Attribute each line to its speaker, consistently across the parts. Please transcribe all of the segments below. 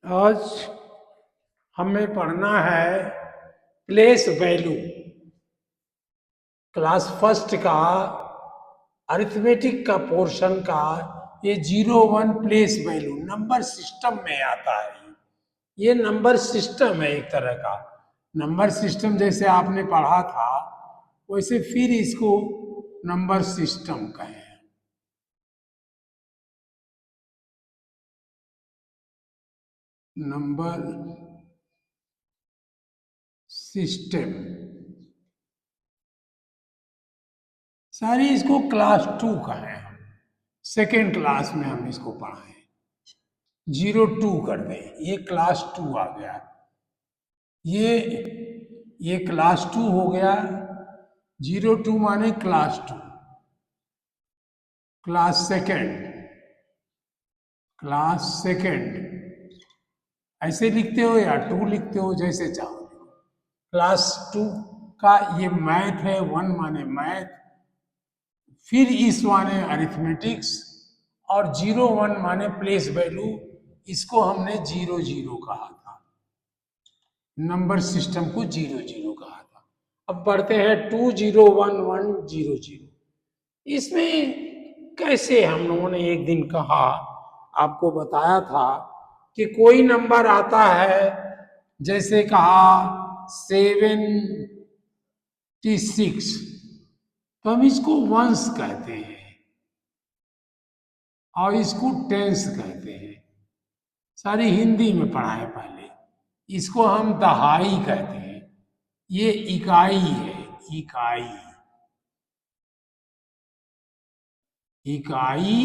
Speaker 1: आज हमें पढ़ना है प्लेस वैल्यू। क्लास फर्स्ट का अरिथमेटिक का पोर्शन का ये 0 1 प्लेस वैल्यू नंबर सिस्टम में आता है। ये नंबर सिस्टम है, एक तरह का नंबर सिस्टम जैसे आपने पढ़ा था वैसे फिर इसको नंबर सिस्टम कहें। नंबर सिस्टम सारी इसको क्लास 2 कहें। हम सेकेंड क्लास में हम इसको पढ़ाएं। 0 2 कर दें, ये क्लास 2 आ गया। ये ये क्लास 2 हो गया। 0 2 माने class 2। Class second, class second ऐसे लिखते हो या 2 लिखते हो, जैसे चाहो। क्लास 2 का ये मैथ है, 1 माने मैथ, फिर इस माने अरिथमेटिक्स, और 0 1 माने प्लेस वैल्यू। इसको हमने 0 0 कहा था, नंबर सिस्टम को 0 0 कहा था। अब बढ़ते हैं 2 0 1 1 0 0। इसमें कैसे हम लोगों ने एक दिन कहा, आपको बताया था कि कोई नंबर आता है, जैसे कहा 76, तो हम इसको वंस कहते हैं और इसको टेंस कहते हैं। सारी हिंदी में पढ़ा है पहले। इसको हम दहाई कहते हैं। ये इकाई है, इकाई, इकाई,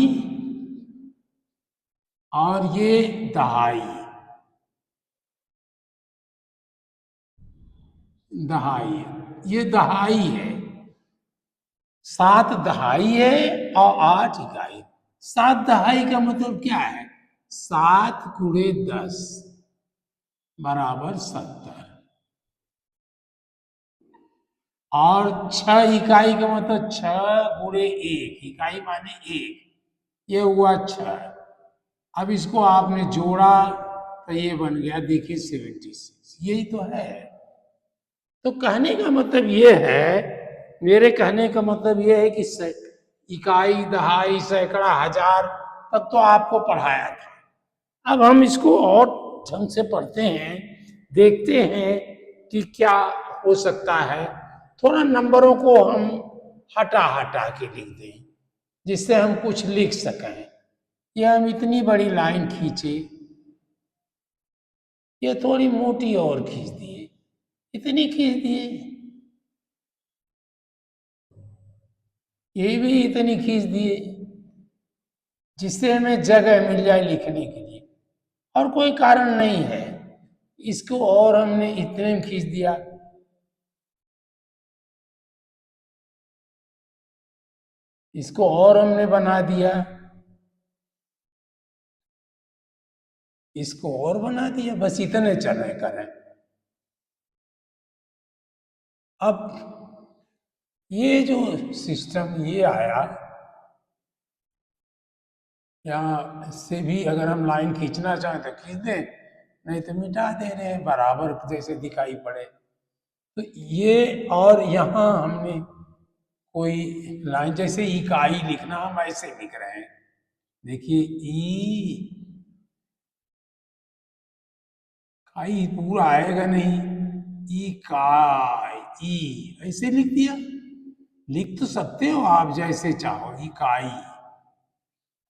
Speaker 1: और ये दहाई, दहाई, ये दहाई है। 7 दहाई है और 8 इकाई। 7 दहाई का मतलब क्या है? 7 × 10 बराबर 70। और 6 इकाई का मतलब 6 × 1, इकाई माने 1, ये हुआ 6। अब इसको आपने जोड़ा तो ये बन गया, देखिए 76। यही तो है। तो कहने का मतलब ये है, मेरे कहने का मतलब ये है कि इकाई, दहाई, सैकड़ा, हजार तब तो आपको पढ़ाया था। अब हम इसको और ढंग से पढ़ते हैं, देखते हैं कि क्या हो सकता है। थोड़ा नंबरों को हम हटा हटा के लिख दें, जिससे हम कुछ लिख सकें। ये हम इतनी बड़ी लाइन खींचे, ये थोड़ी मोटी और खींच दिए, इतनी खींच दिए, ये भी इतनी खींच दिए, जिससे हमें जगह मिल जाए लिखने के लिए। और कोई कारण नहीं है, इसको और हमने इतने में खींच दिया, इसको और हमने बना दिया, इसको और बना दिया, बस इतने चले करें। अब ये जो सिस्टम ये आया, यहाँ से भी अगर हम लाइन खींचना चाहें तो खींच दें, नहीं तो मिटा दे रहे हैं, बराबर जैसे दिखाई पड़े। तो ये, और यहाँ हमने कोई लाइन, जैसे इकाई लिखना हम ऐसे लिख रहे हैं, देखिए इकाई पूरा आएगा नहीं, इकाई, ऐसे लिख दिया। लिख तो सकते हो आप जैसे चाहो, इकाई।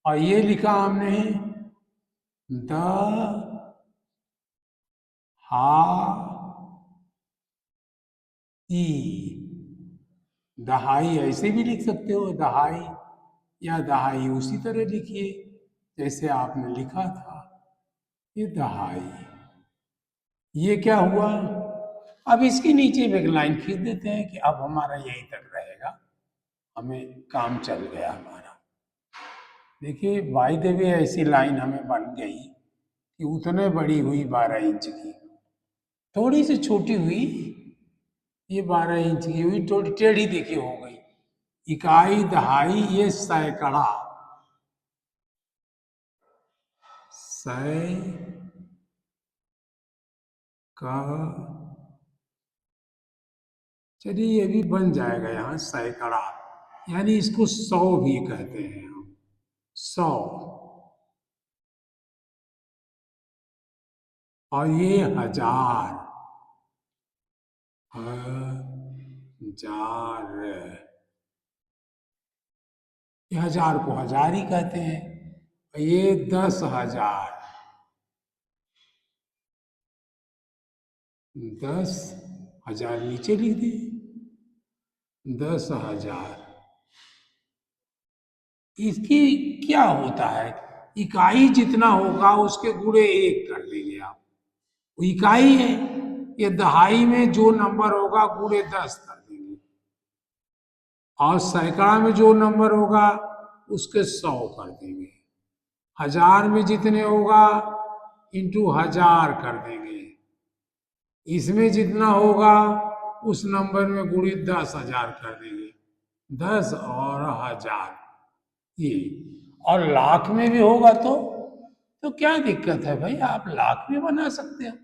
Speaker 1: और ये लिखा हमने द हा ई, दहाई ऐसे भी लिख सकते हो, दहाई या दहाई उसी तरह लिखिए जैसे आपने लिखा था, ये दहाई। ये क्या हुआ? अब इसके नीचे भी एक लाइन खींच देते हैं कि अब हमारा यहीं तक रहेगा, हमें काम चल गया हमारा। देखिए बाई द वे ऐसी लाइन हमें बन गई कि उतने बड़ी हुई 12 इंच की, थोड़ी सी छोटी हुई, ये 12 इंच की हुई, थोड़ी टेढ़ी देखिए हो गई। इकाई, दहाई, ये सैकड़ा, 100 का, चलिए ये भी बन जाएगा यहाँ सैकड़ा, यानी इसको 100 भी कहते हैं हम, 100। और ये हजार, हजार, ये हजार को हजार ही कहते हैं। और ये 10,000, 10,000 नीचे लिख दी, 10,000। इसकी क्या होता है, इकाई जितना होगा उसके गुणे एक कर देंगे आप, वो इकाई है। ये दहाई में जो नंबर होगा गुणे 10 कर देंगे, और सैकड़ा में जो नंबर होगा उसके 100 कर देंगे, हजार में जितने होगा इंटू हजार कर देंगे, इसमें जितना होगा उस नंबर में गुणे 10,000 कर देंगे, 10 और हजार, ये। और लाख में भी होगा तो क्या दिक्कत है भाई, आप लाख भी बना सकते हो।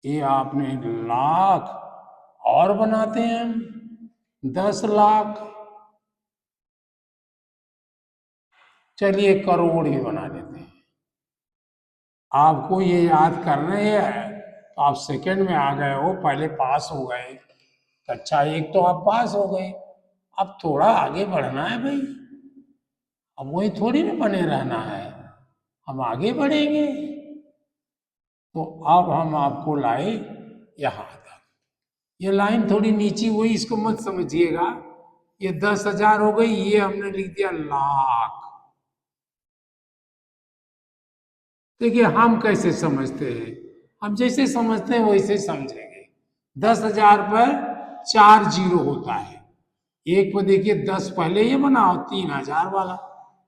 Speaker 1: ये आपने लाख और बनाते हैं हम, 10 लाख। चलिए करोड़ ही बना लेते हैं। आपको ये याद कर रहे हैं तो आप सेकंड में आ गए हो, पहले पास हो गए, कक्षा 1 तो आप पास हो गए, अब थोड़ा आगे बढ़ना है भाई, अब वही थोड़ी ना बने रहना है, हम आगे बढ़ेंगे। तो अब हम आपको लाए यहाँ तक, ये लाइन थोड़ी नीची हुई, इसको मत समझिएगा, ये 10,000 हो गई, ये हमने लिख दिया लाख। देखिए हम कैसे समझते हैं, हम जैसे समझते हैं वैसे समझेंगे। 10,000 पर 4 जीरो होता है, एक पर देखिए 10 पहले ये बनाओ, 3,000 वाला।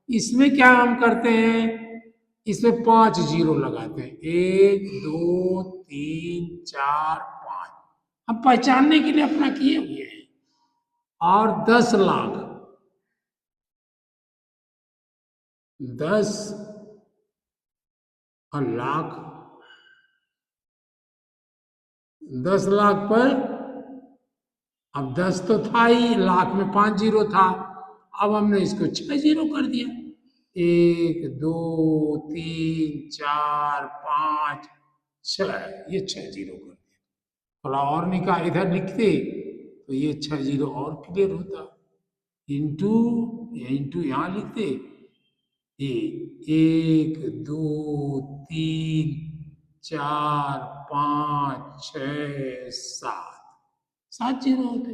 Speaker 1: इसमें क्या हम करते हैं, इसमें 5 जीरो लगाते हैं, 1 2 3 4 5, हम पहचानने के लिए अपना किए हुए हैं। और 10 लाख, 10 और लाख, 10 लाख पर, अब 10 तो था ही, लाख में 5 जीरो था, अब हमने इसको 6 जीरो कर दिया, 1 2 3 4 5 6, ये 6 जीरो कर दिया। थोड़ा और निकाल इधर लिखते तो ये 6 जीरो और क्लियर होता, इंटू, इंटू यहाँ लिखते, ये 1 2 3 4 5 6 7, 7 जीरो होते।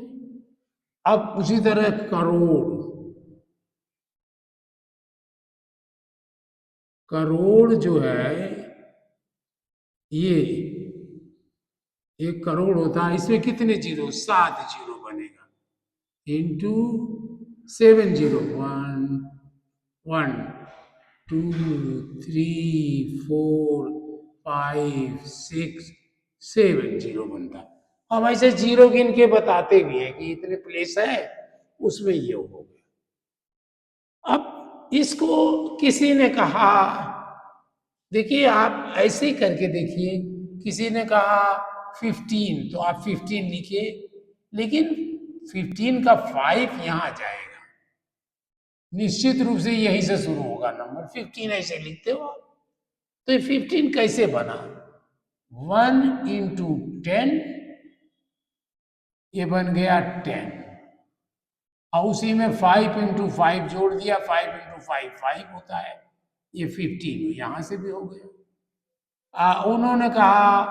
Speaker 1: अब उसी तरह करोड़, करोड़ जो है ये, एक करोड़ होता है, इसमें कितने जीरो, 7 जीरो बनेगा, इंटू 7 जीरो, 1 1 2 3 4 5 6 7 जीरो बनता है। हम ऐसे जीरो गिन के बताते भी हैं कि इतने प्लेस है, उसमें ये हो गया। अब इसको किसी ने कहा, देखिए आप ऐसे ही करके देखिए, किसी ने कहा 15 तो आप 15 लिखिए, लेकिन 15 का 5 यहां जाएगा, निश्चित रूप से यहीं से शुरू होगा नंबर, 15 ऐसे लिखते हो आप। तो ये 15 कैसे बना, 1 इंटू 10, ये बन गया 10, और उसी में 5 इंटू 5 जोड़ दिया, 5 इंटू 5 5 होता है, ये 15 यहां से भी हो गया। उन्होंने कहा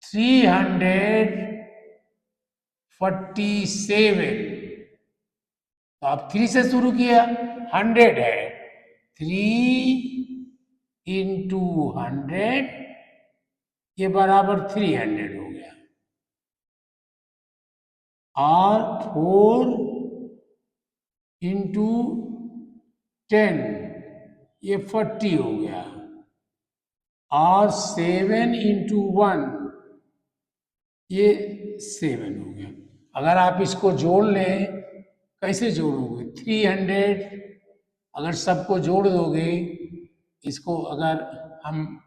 Speaker 1: 347, तो आप 3 से शुरू किया, 100 है, 3 इंटू 100, ये बराबर 300 हो गया, और 4 इंटू 10, ये 40 हो गया, और 7 इंटू 1, ये 7 हो गया। अगर आप इसको जोड़ लें, कैसे जोड़ोगे, 300 अगर सबको जोड़ दोगे, इसको अगर हम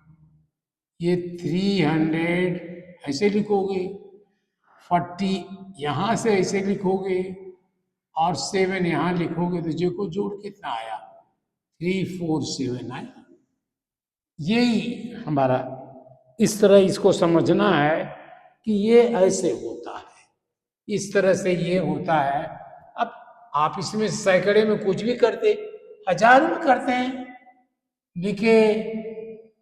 Speaker 1: ये 300 ऐसे लिखोगे, 40 यहाँ से ऐसे लिखोगे, और 7 यहाँ लिखोगे, तो जो को जोड़ कितना आया? 347 आया। यही हमारा, इस तरह इसको समझना है कि ये ऐसे होता है, इस तरह से ये होता है। अब आप इसमें सैकड़े में कुछ भी करते, हजार में करते हैं, लिखे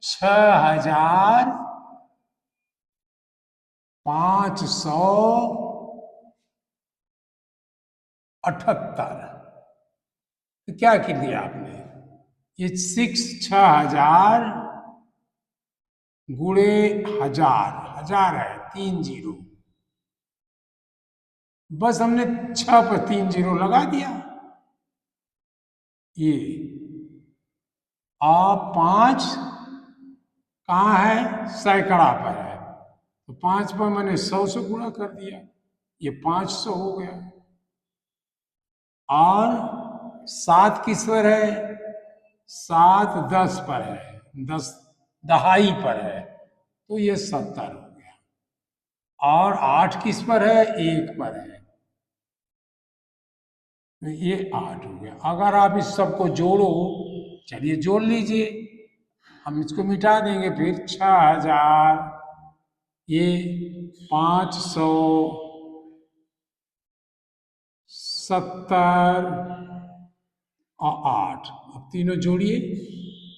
Speaker 1: 6,578। तो क्या कर दिया आपने? ये 6,000 गुणे हजार, हजार है 3 जीरो, बस हमने 6 पर 3 जीरो लगा दिया। ये और 5 कहाँ है? सैकड़ा पर है, तो 5 पर मैंने 100 से गुणा कर दिया, ये 500 हो गया। और 7 किस पर है? 7 10 पर है, 10 दहाई पर है, तो ये 70 हो गया। और 8 किस पर है? 1 पर है, तो ये 8 हो गया। अगर आप इस सबको जोड़ो, चलिए जोड़ लीजिए, हम इसको मिटा देंगे फिर। 6,000, ये 570 और 8, अब तीनों जोड़िए,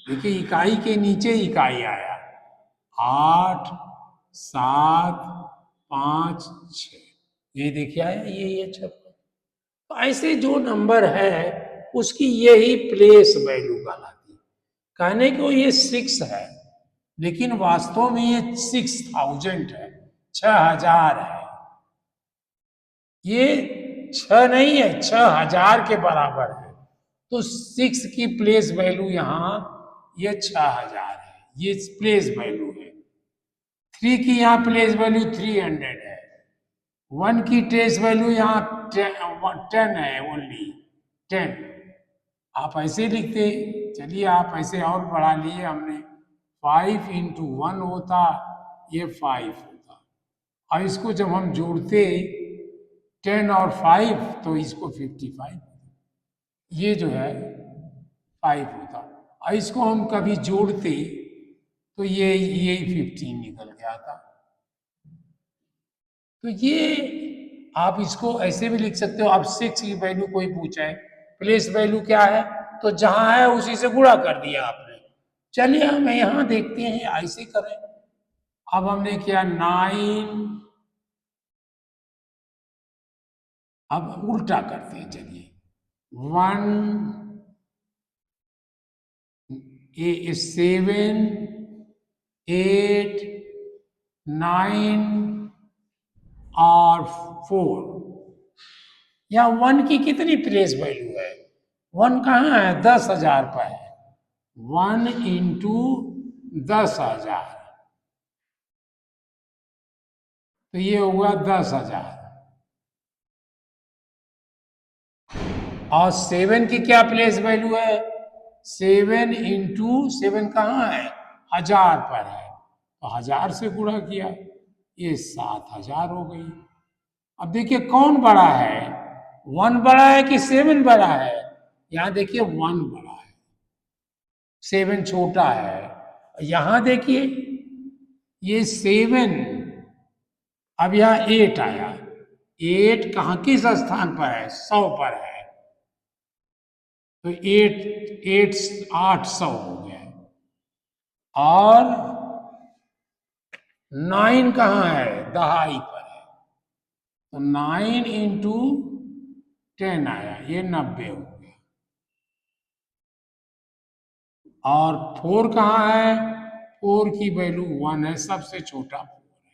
Speaker 1: देखिए इकाई के नीचे इकाई आया, 8 7 5 6, ये देखिए आया, ये 56। तो ऐसे जो नंबर है उसकी यही प्लेस वैल्यू कहलाती है। कहने को ये 6 है, लेकिन वास्तव में ये 6,000 है, 6,000 है। ये 6 नहीं है, 6,000 के बराबर है। तो 6 की प्लेस वैल्यू यहाँ ये 6,000 है, ये प्लेस वैल्यू है। 3 की यहाँ प्लेस वैल्यू 300 है। 1 की प्लेस वैल्यू यहाँ 10 है, ओनली 10। आप ऐसे लिखते, चलिए आप ऐसे और बढ़ा लिए हमने, 5 इंटू 1 होता, ये 5 होता, और इसको जब हम जोड़ते 10 और 5, तो इसको 55, ये जो है 5 होता। और इसको हम कभी जोड़ते तो ये यही 15 निकल के आता। तो ये आप इसको ऐसे भी लिख सकते हो। आप 6 की वैल्यू कोई पूछा है, प्लेस वैल्यू क्या है, तो जहां है उसी से गुणा कर दिया आपने। चलिए हम यहां देखते हैं, ऐसे करें। अब हमने किया 9, अब उल्टा करते हैं, चलिए 1 7 8 9 और 4। या 1 की कितनी प्लेस वैल्यू है? 1 कहाँ है? 10,000 पर है। 1 इंटू 10,000, तो ये हुआ 10,000। और 7 की क्या प्लेस वैल्यू है? 7 इंटू 7 कहाँ है? 1,000 पर है, तो 1,000 से गुणा किया, ये 7,000 हो गई। अब देखिए कौन बड़ा है, 1 बड़ा है कि 7 बड़ा है? यहां देखिए 1 बड़ा है, 7 छोटा है। यहां देखिए ये 7, अब यहां 8 आया, 8 कहाँ किस स्थान पर है? 100 पर है, तो 8 हो गया। और 9 कहाँ है? दहाई पर है, तो 9 इंटू 10 आया, ये 90 हो गया। और 4 कहाँ है? 4 की वैल्यू 1 है, सबसे छोटा 4 है,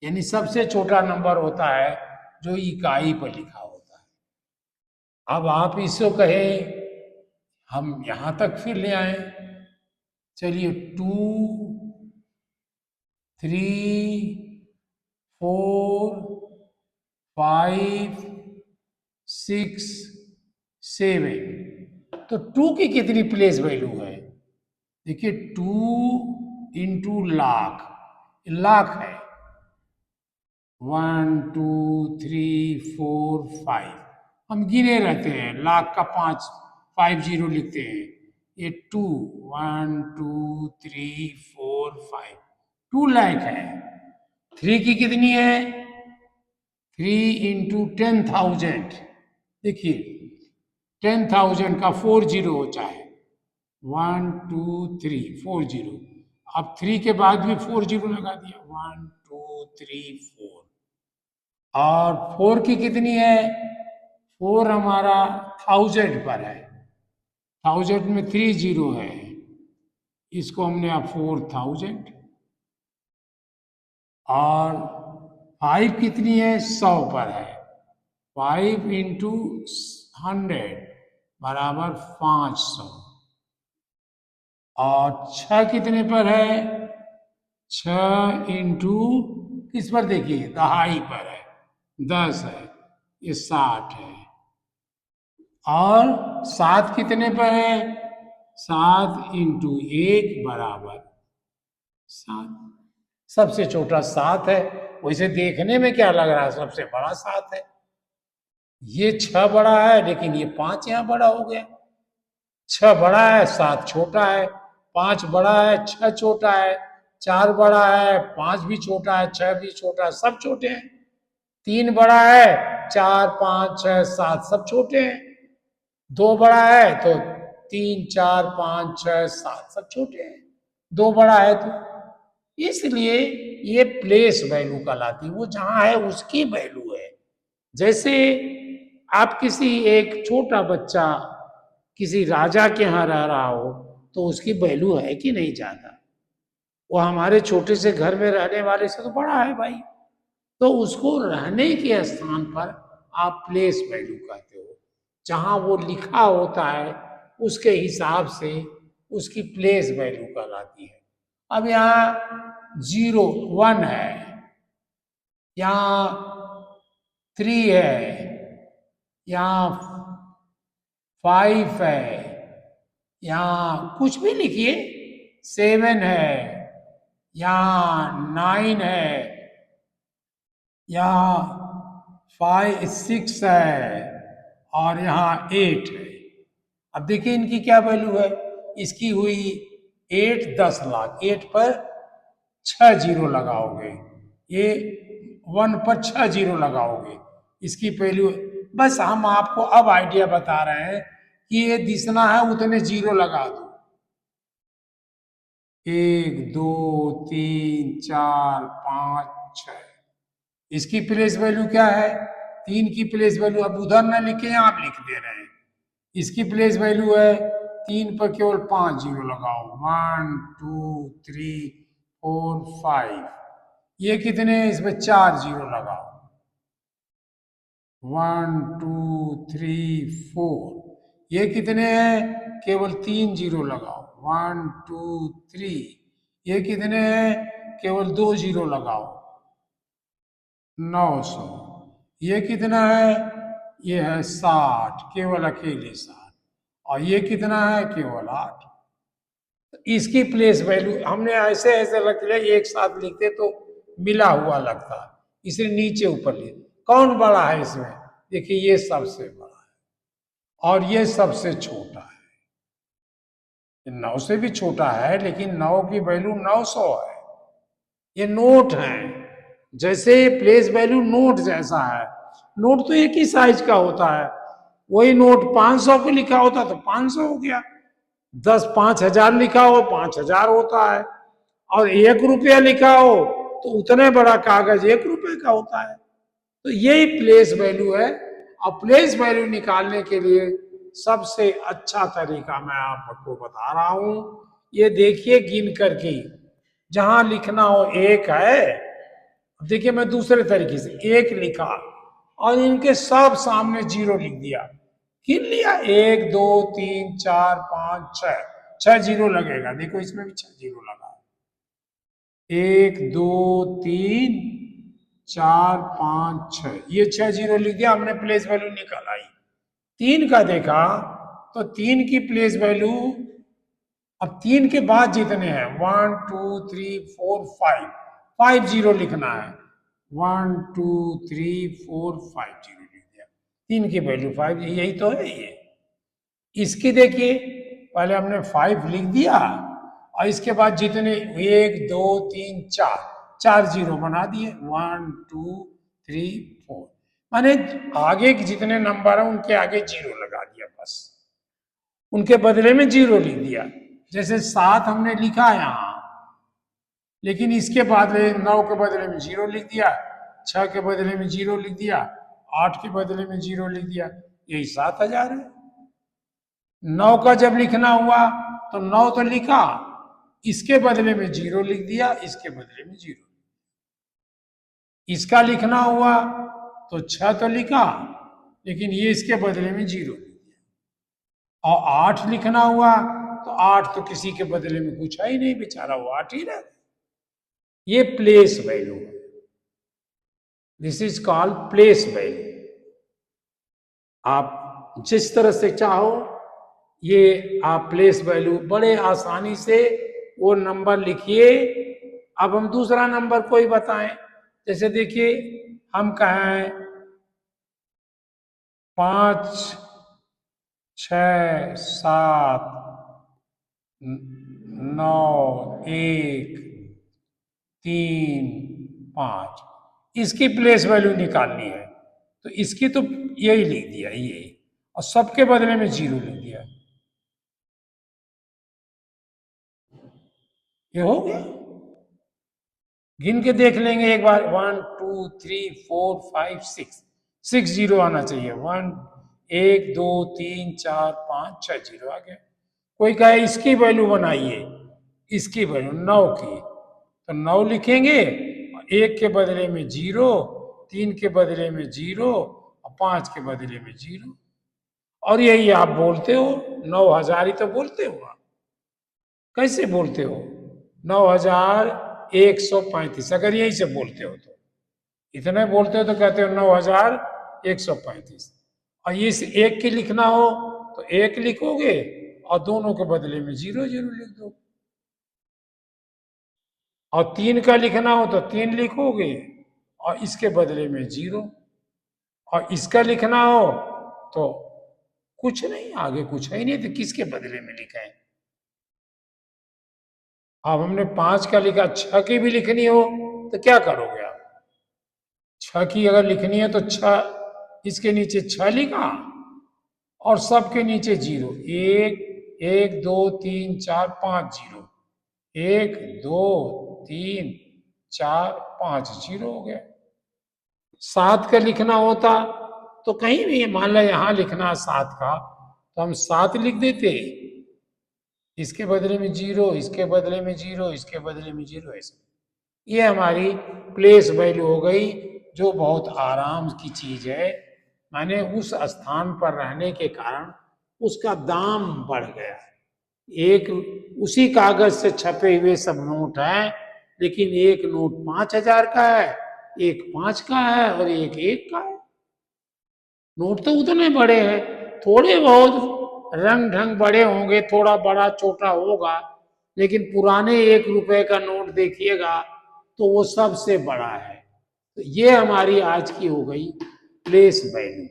Speaker 1: यानी सबसे छोटा नंबर होता है जो इकाई पर लिखा होता है। अब आप इसको कहे, हम यहां तक फिर ले आए, चलिए 2 3 4 5 6 7, तो 2 की कितनी प्लेस वैल्यू है? देखिए 2 इंटू लाख, लाख है 1 2 3 4 5, हम गिने रहते हैं, लाख का 5 लिखते हैं, ये 2 1 2 3 4 5, 2 लाख है। 3 की कितनी है? 3 × 10,000, देखिए 10,000 का 40 होता है, 1 2 3 40, अब 3 के बाद भी 40 लगा दिया, 1 2 3 4, और 4 की कितनी है? 4 हमारा 1000 पर है, 1000 में 30 है, इसको हमने अब 4000, और 5 कितनी है? 100 पर है, 5 × 100 बराबर 500, और 6 कितने पर है? 6 इंटू किस पर? देखिए दहाई पर है, 10 है, ये 60 है, और 7 कितने पर है? 7 इंटू 1 बराबर 7, सबसे छोटा 7 है, वैसे देखने में क्या लग रहा है? सबसे बड़ा 7 है, ये 6 बड़ा है लेकिन ये 5 यहां बड़ा हो गया, 6 बड़ा है 7 छोटा है, 5 बड़ा है 6 छोटा है, 4 बड़ा है 5 भी छोटा है, 6 भी छोटा है, सब छोटे हैं, 3 बड़ा है 4 5 6 7 सब छोटे हैं, 2 बड़ा है तो 3 4 5 6 7 सब छोटे हैं, 2 बड़ा है तो, इसलिए ये प्लेस वैल्यू कहलाती है, वो जहां है उसकी वैल्यू है। जैसे आप किसी एक छोटा बच्चा किसी राजा के यहाँ रह रहा हो तो उसकी वैल्यू है कि नहीं ज्यादा, वो हमारे छोटे से घर में रहने वाले से तो बड़ा है भाई, तो उसको रहने के स्थान पर आप प्लेस वैल्यू कहते हो, जहां वो लिखा होता है उसके हिसाब से उसकी प्लेस वैल्यू कहलाती है। अब यहाँ 0 1 है, यहाँ 3 है, यहाँ 5 है, यहाँ कुछ भी लिखिए, 7 है, यहाँ 9 है, यहाँ 5 6 है, और यहाँ 8 है। अब देखिए इनकी क्या वैल्यू है, इसकी हुई 8 10 लाख, 8 पर 6 जीरो लगाओगे, ये 1 पर 6 जीरो लगाओगे, इसकी वैल्यू, बस हम आपको अब आइडिया बता रहे हैं कि ये दिसना है उतने जीरो लगा दो, 1 2 3 4 5 6, इसकी प्लेस वैल्यू क्या है? 3 की प्लेस वैल्यू, अब उधर ना लिखे आप लिख दे रहे हैं, इसकी प्लेस वैल्यू है 3 पर केवल 5 जीरो लगाओ, 1 2 3 4 5, ये कितने हैं? इसमें 4 जीरो लगाओ, 1 2 3 4, ये कितने हैं? केवल 3 जीरो लगाओ, 1 2 3, ये कितने हैं? केवल 2 जीरो लगाओ, 900, ये कितना है? ये है 60, केवल अकेले 60, और ये कितना है? केवल 8। इसकी प्लेस वैल्यू हमने ऐसे ऐसे रख लिया, एक साथ लिखते तो मिला हुआ लगता, इसे नीचे ऊपर ले, कौन बड़ा है इसमें? देखिए ये सबसे बड़ा है और ये सबसे छोटा है, 9 से भी छोटा है लेकिन 9 की वैल्यू 900 है, ये नोट है, जैसे प्लेस वैल्यू नोट जैसा है, नोट तो एक ही साइज का होता है, वही नोट 500 को लिखा होता तो 500 हो गया, 5000 लिखा हो 5000 होता है, और 1 रुपया लिखा हो तो उतने बड़ा कागज 1 रुपए का होता है, तो यही प्लेस वैल्यू है। और प्लेस वैल्यू निकालने के लिए सबसे अच्छा तरीका मैं आपको बता रहा हूं, ये देखिए गिन करके, जहां लिखना हो 1 है, देखिए मैं दूसरे तरीके से 1 लिखा और इनके सब सामने 0 लिख दिया, गिन लिया, 1 2 3 4 5 6, 6 जीरो लगेगा, देखो इसमें भी 6 जीरो लगा, 1 2 3 4 5 6, ये 6 जीरो लिख दिया, हमने प्लेस वैल्यू निकाल आई। 3 का देखा तो 3 की प्लेस वैल्यू अब 3 के बाद जितने हैं 1 2 3 4 5, 5 जीरो लिखना है। 1 2 3 4 5 जीरो लिख दिया। 3 की वैल्यू 5, यही तो है ये। इसकी देखिए, पहले हमने 5 लिख दिया और इसके बाद जितने 1 2 3 4, 4 जीरो बना दिए। 1 2 3 4, माने आगे के जितने नंबर है उनके आगे जीरो लगा दिया, बस उनके बदले में जीरो लिख दिया। जैसे 7 हमने लिखा यहां, लेकिन इसके बदले 9 के बदले में जीरो लिख दिया, 6 के बदले में जीरो लिख दिया, 8 के बदले में जीरो लिख दिया, यही 7,000 है। 9 का जब लिखना हुआ तो 9 तो लिखा, इसके बदले में जीरो लिख दिया, इसके बदले में जीरो। इसका लिखना हुआ तो 6 तो लिखा, लेकिन ये इसके बदले में जीरो लिख दिया। और 8 लिखना हुआ तो 8 तो किसी के बदले में कुछ है ही नहीं, बेचारा वो 8 ही रह। ये प्लेस वैल्यू है। This is called place value. आप जिस तरह से चाहो ये आप प्लेस वैल्यू बड़े आसानी से वो नंबर लिखिए। अब हम दूसरा नंबर कोई बताएं, जैसे देखिए हम कहें 5 6 7 9 1 3 5, इसकी प्लेस वैल्यू निकालनी है तो इसकी तो यही लिख दिया ये, और सबके बदले में जीरो लिख दिया। ये हो गया। गिन के देख लेंगे एक बार। 1 2 3 4 5 6, 6 जीरो आना चाहिए। 1 1 2 3 4 5 6 जीरो आ गया। कोई कहे इसकी वैल्यू बनाइए, इसकी वैल्यू 9 की, तो 9 लिखेंगे, 1 के बदले में जीरो, 3 के बदले में जीरो और 5 के बदले में जीरो। और यही आप बोलते हो 9,000 ही तो बोलते हो आप। कैसे बोलते हो 9,135, अगर यही से बोलते हो तो इतने बोलते हो तो कहते हो 9,135। और इस एक की लिखना हो तो एक लिखोगे और दोनों के बदले में जीरो जीरो लिख दो। और 3 का लिखना हो तो 3 लिखोगे और इसके बदले में जीरो। और इसका लिखना हो तो कुछ नहीं, आगे कुछ है ही नहीं, तो किसके बदले में लिखा है। अब हमने 5 का लिखा, 6 की भी लिखनी हो तो क्या करोगे आप। 6 की अगर लिखनी है तो 6 इसके नीचे 6 लिखा और सबके नीचे जीरो। 1 1 2 3 4 5 जीरो, 1 2 3 4 5 जीरो हो गया। 7 का लिखना होता तो कहीं भी मान लो यहां लिखना 7 का तो हम 7 लिख देते, इसके बदले में जीरो, इसके बदले में जीरो, इसके बदले में जीरो, ऐसे। ये हमारी प्लेस वैल्यू हो गई, जो बहुत आराम की चीज है। माने उस स्थान पर रहने के कारण उसका दाम बढ़ गया। एक उसी कागज से छपे हुए सब नोट हैं, लेकिन एक नोट 5,000 का है, एक 5 का है और एक 1 का है। नोट तो उतने बड़े हैं, थोड़े बहुत रंग ढंग बड़े होंगे, थोड़ा बड़ा छोटा होगा, लेकिन पुराने 1 रुपए का नोट देखिएगा तो वो सबसे बड़ा है। तो ये हमारी आज की हो गई प्लेस वैल्यू।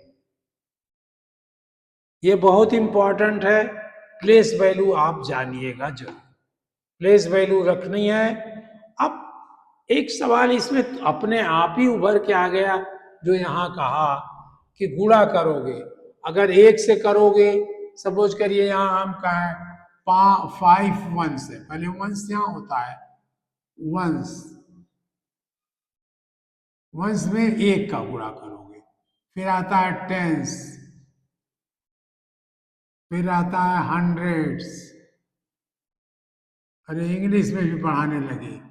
Speaker 1: ये बहुत इंपॉर्टेंट है, प्लेस वैल्यू आप जानिएगा जरूर। प्लेस वैल्यू रखनी है। अब एक सवाल इसमें अपने आप ही उभर के आ गया, जो यहां कहा कि गुणा करोगे, अगर 1 से करोगे, सपोज करिए यहां हम कहें 5 वंस है, पहले वंस यहां होता है, वंस वंस में 1 का गुणा करोगे, फिर आता है टेंस, फिर आता है हंड्रेड्स, अरे इंग्लिश में भी पढ़ाने लगे,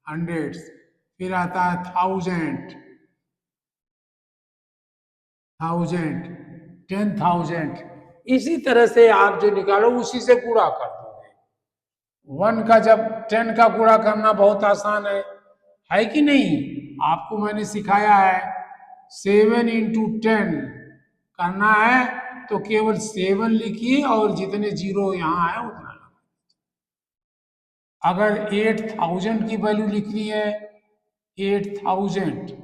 Speaker 1: हंड्रेड्स, फिर आता है थाउजेंड, 10,000, इसी तरह से आप जो निकालो उसी से गुणा कर दोगे। 1 का जब 10 का गुणा करना बहुत आसान है कि नहीं। आपको मैंने सिखाया है 7 इंटू 10 करना है, तो केवल 7 लिखिए और जितने जीरो यहाँ है उतना। अगर 8000 की वैल्यू लिखनी है, 8000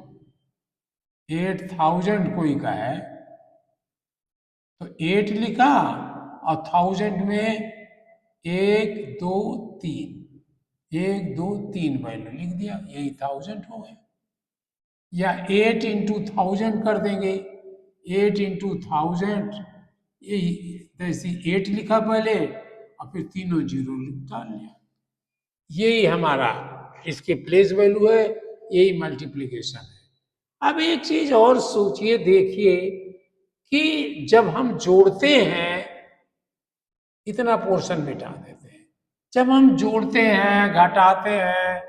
Speaker 1: 8000 कोई का है तो 8 लिखा और 1000 में 1 2 3, 1 2 3 वैल्यू लिख दिया, यही 1000 हो गया। या 8 × 1000 कर देंगे, 8 × 1000, यही जैसे 8 लिखा पहले और फिर तीनों जीरो डाल लिया, यही हमारा इसकी प्लेस वैल्यू है, यही मल्टीप्लिकेशन है। अब एक चीज और सोचिए, देखिए कि जब हम जोड़ते हैं इतना पोर्शन मिटा देते हैं, जब हम जोड़ते हैं घटाते हैं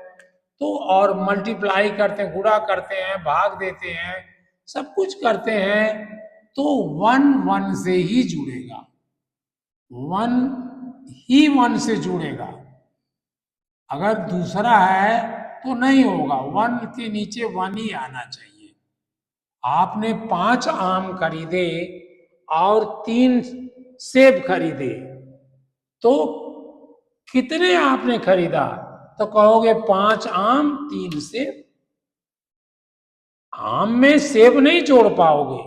Speaker 1: तो और मल्टीप्लाई करते हैं, गुणा करते हैं, भाग देते हैं, सब कुछ करते हैं तो 1 1 से ही जुड़ेगा, 1 ही 1 से जुड़ेगा। अगर दूसरा है तो नहीं होगा, 1 के नीचे 1 ही आना चाहिए। आपने 5 आम खरीदे और 3 सेब खरीदे तो कितने आपने खरीदा, तो कहोगे 5 आम 3 सेब। आम में सेब नहीं जोड़ पाओगे।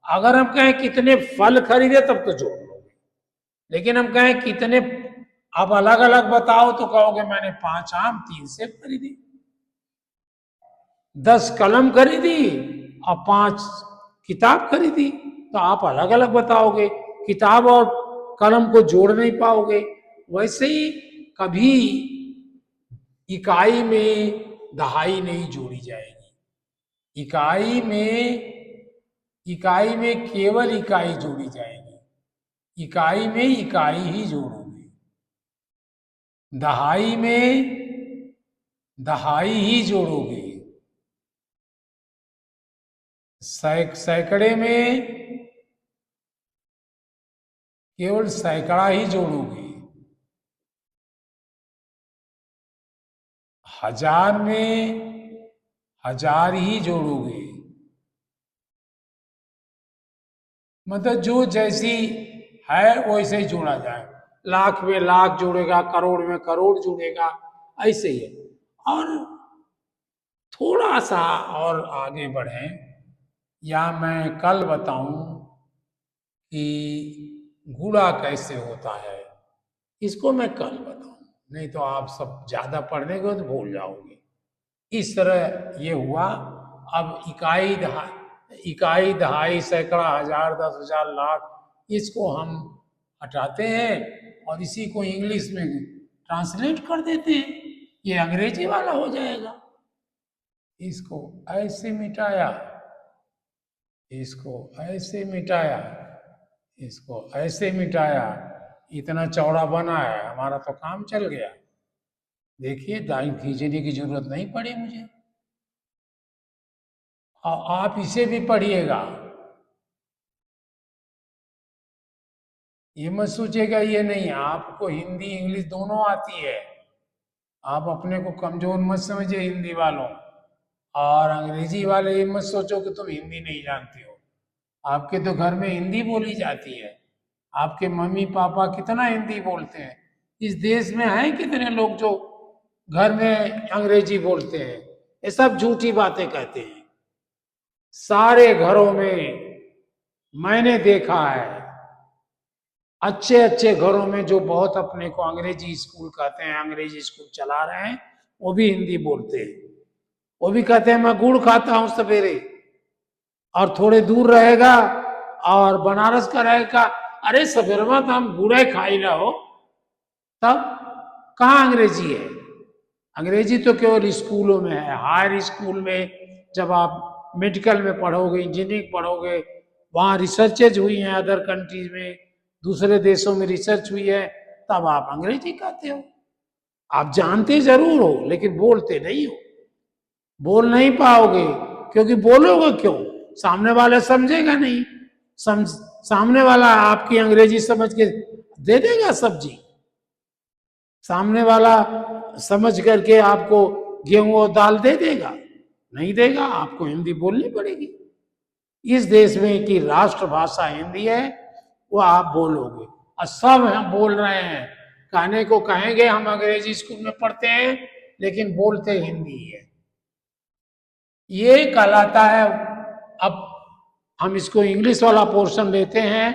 Speaker 1: अगर हम कहें कितने फल खरीदे तब तो जोड़ लोगे, लेकिन हम कहें कितने आप अलग अलग बताओ तो कहोगे मैंने 5 आम 3 सेब खरीदे। 10 कलम खरीदी और 5 किताब खरीदी तो आप अलग अलग बताओगे, किताब और कलम को जोड़ नहीं पाओगे। वैसे ही कभी इकाई में दहाई नहीं जोड़ी जाएगी, इकाई में केवल इकाई जोड़ी जाएगी, इकाई में इकाई ही जोड़ोगे, दहाई में दहाई ही जोड़ोगे, सैकड़े में केवल सैकड़ा ही जोड़ोगे, 1000 में 1000 ही जोड़ोगे। मतलब जो जैसी है वैसे ही जोड़ा जाए, लाख में लाख जोड़ेगा, करोड़ में करोड़ जोड़ेगा, ऐसे ही है। और थोड़ा सा और आगे बढ़ें या मैं कल बताऊं कि गुणा कैसे होता है, इसको मैं कल बताऊं, नहीं तो आप सब ज्यादा पढ़ने को तो भूल जाओगे। इस तरह ये हुआ। अब इकाई दहाई सैकड़ा हजार 10,000 लाख, इसको हम हटाते हैं और इसी को इंग्लिश में ट्रांसलेट कर देते हैं, ये अंग्रेजी वाला हो जाएगा। इसको ऐसे मिटाया, इसको ऐसे मिटाया, इसको ऐसे मिटाया, इतना चौड़ा बना है, हमारा तो काम चल गया। देखिए दाई खींचने की जरूरत नहीं पड़ी मुझे। आप इसे भी पढ़िएगा, ये मत सोचिएगा ये नहीं, आपको हिंदी इंग्लिश दोनों आती है, आप अपने को कमजोर मत समझिए हिंदी वालों। और अंग्रेजी वाले ये मत सोचो कि तुम हिंदी नहीं जानते हो, आपके तो घर में हिंदी बोली जाती है, आपके मम्मी पापा कितना हिंदी बोलते हैं। इस देश में हैं कितने लोग जो घर में अंग्रेजी बोलते हैं, ये सब झूठी बातें कहते हैं। सारे घरों में मैंने देखा है, अच्छे अच्छे घरों में जो बहुत अपने को अंग्रेजी स्कूल कहते हैं, अंग्रेजी स्कूल चला रहे हैं, वो भी हिंदी बोलते हैं। वो भी कहते हैं मैं गुड़ खाता हूं सवेरे, और थोड़े दूर रहेगा और बनारस का रहेगा, अरे सवेरे तो हम गुड़ खा ही रहो, तब कहाँ अंग्रेजी है। अंग्रेजी तो केवल स्कूलों में है, हायर स्कूल में जब आप मेडिकल में पढ़ोगे, इंजीनियरिंग पढ़ोगे, वहाँ रिसर्चेज हुई हैं अदर कंट्रीज में, दूसरे देशों में रिसर्च हुई है, तब आप अंग्रेजी कहते हो। आप जानते जरूर हो लेकिन बोलते नहीं हो, बोल नहीं पाओगे, क्योंकि बोलोगे क्यों, सामने वाला समझेगा नहीं। सामने वाला आपकी अंग्रेजी समझ के दे देगा सब्जी, सामने वाला समझ करके आपको गेहूं और दाल दे देगा, नहीं देगा, आपको हिंदी बोलनी पड़ेगी। इस देश में की राष्ट्रभाषा हिंदी है, वो आप बोलोगे। और सब हम बोल रहे हैं, कहने को कहेंगे हम अंग्रेजी स्कूल में पढ़ते हैं लेकिन बोलते हिंदी है, ये कहलाता है। अब हम इसको इंग्लिश वाला पोर्शन लेते हैं